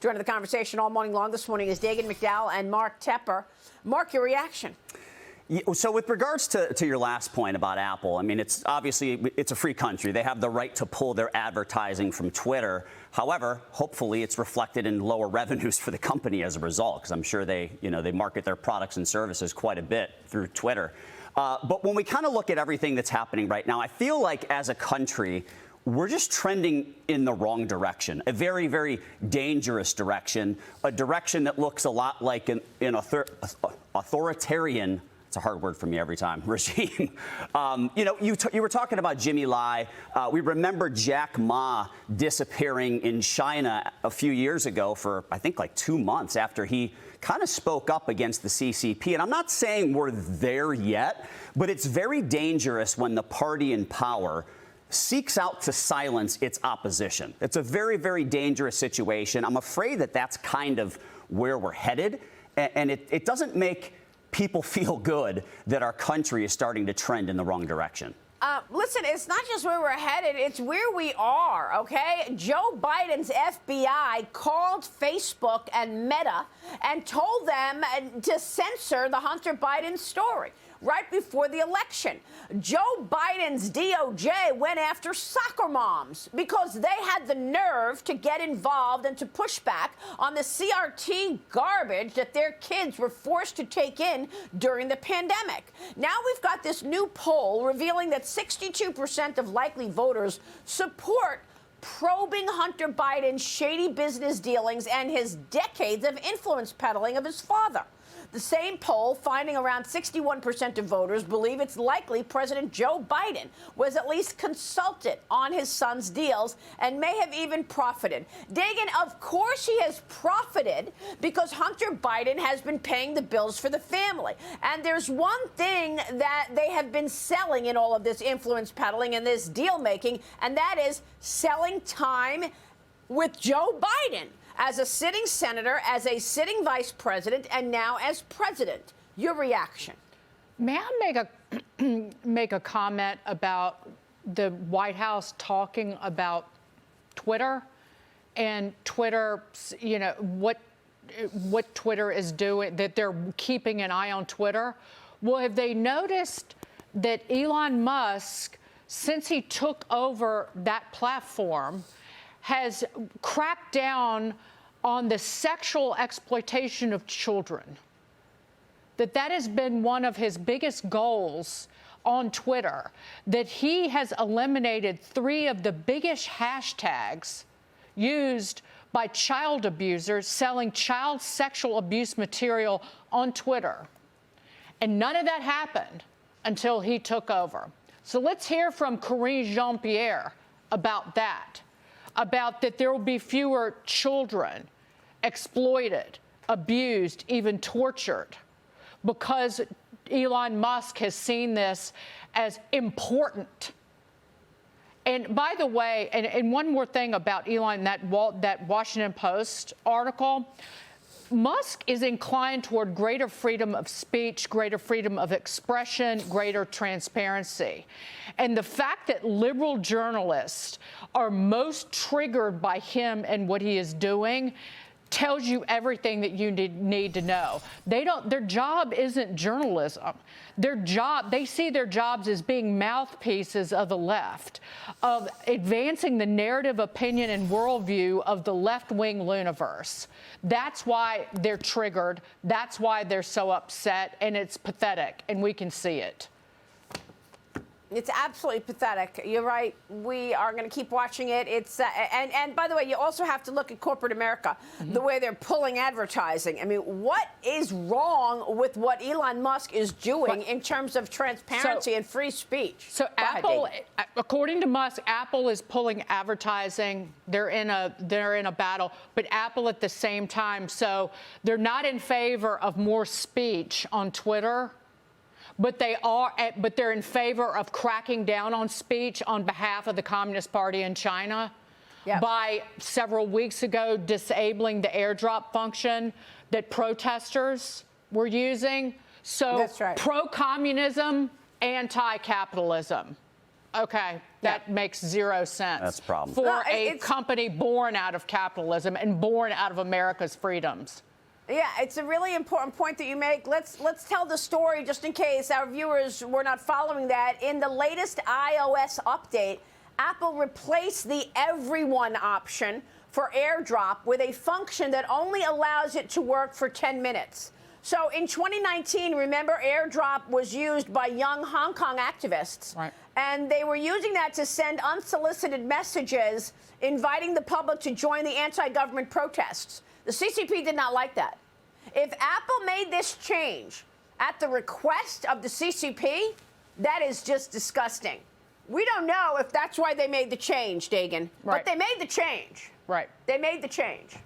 Joining the conversation all morning long this morning is Dagan McDowell and Mark Tepper. Mark, your reaction? So with regards to your last point about Apple, I mean, it's obviously it's a free country. They have the right to pull their advertising from Twitter. However, hopefully it's reflected in lower revenues for the company as a result, because I'm sure they market their products and services quite a bit through Twitter. But when we kind of look at everything that's happening right now, I feel like as a country, we're just trending in the wrong direction, a very, very dangerous direction, a direction that looks a lot like an authoritarian, it's a hard word for me every time, regime. You were talking about Jimmy Lai. We remember Jack Ma disappearing in China a few years ago for, I think, like 2 months after he kind of spoke up against the CCP. And I'm not saying we're there yet, but it's very dangerous when the party in power seeks out to silence its opposition. It's a very, very dangerous situation. I'm afraid that that's kind of where we're headed, and it doesn't make people feel good that our country is starting to trend in the wrong direction. Listen, it's not just where we're headed, it's where we are, okay? Joe Biden's FBI called Facebook and Meta and told them to censor the Hunter Biden story right before the election. Joe Biden's DOJ went after soccer moms because they had the nerve to get involved and to push back on the CRT garbage that their kids were forced to take in during the pandemic. Now we've got this new poll revealing that 62% of likely voters support probing Hunter Biden's shady business dealings and his decades of influence peddling of his father. The same poll finding around 61% of voters believe it's likely President Joe Biden was at least consulted on his son's deals and may have even profited. Dagan, of course he has profited because Hunter Biden has been paying the bills for the family. And there's one thing that they have been selling in all of this influence peddling and this deal making, and that is selling time with Joe Biden as a sitting senator, as a sitting vice president, and now as president. Your reaction? May I make a comment about the White House talking about Twitter and Twitter, what Twitter is doing, that they're keeping an eye on Twitter? Well, have they noticed that Elon Musk, since he took over that platform, has cracked down on the sexual exploitation of children? That has been one of his biggest goals on Twitter, that he has eliminated 3 of the biggest hashtags used by child abusers selling child sexual abuse material on Twitter. And none of that happened until he took over. So let's hear from Karine Jean-Pierre about that. About that there will be fewer children exploited, abused, even tortured, because Elon Musk has seen this as important. And by the way, and one more thing about Elon, that Washington Post article, Musk is inclined toward greater freedom of speech, greater freedom of expression, greater transparency. And the fact that liberal journalists are most triggered by him and what he is doing tells you everything that you need to know. Their job isn't journalism. They see their jobs as being mouthpieces of the left, of advancing the narrative, opinion, and worldview of the left-wing universe. That's why they're triggered. That's why they're so upset, and it's pathetic, and we can see it. It's absolutely pathetic. You're right. We are going to keep watching it. It's and by the way, you also have to look at corporate America, the way they're pulling advertising. I mean, what is wrong with what Elon Musk is doing in terms of transparency and free speech? So Apple, according to Musk, Apple is pulling advertising. They're in a battle, but Apple at the same time. So they're not in favor of more speech on Twitter. But they're in favor of cracking down on speech on behalf of the Communist Party in China by several weeks ago disabling the airdrop function that protesters were using. So that's right. Pro-communism, anti-capitalism. Okay, that makes zero sense. That's a problem. For a company born out of capitalism and born out of America's freedoms. Yeah, it's a really important point that you make. Let's tell the story just in case our viewers were not following that. In the latest iOS update, Apple replaced the everyone option for AirDrop with a function that only allows it to work for 10 minutes. So in 2019, remember, AirDrop was used by young Hong Kong activists. Right. And they were using that to send unsolicited messages inviting the public to join the anti-government protests. The CCP did not like that. If Apple made this change at the request of the CCP, that is just disgusting. We don't know if that's why they made the change, Dagan. Right. But they made the change. Right. They made the change.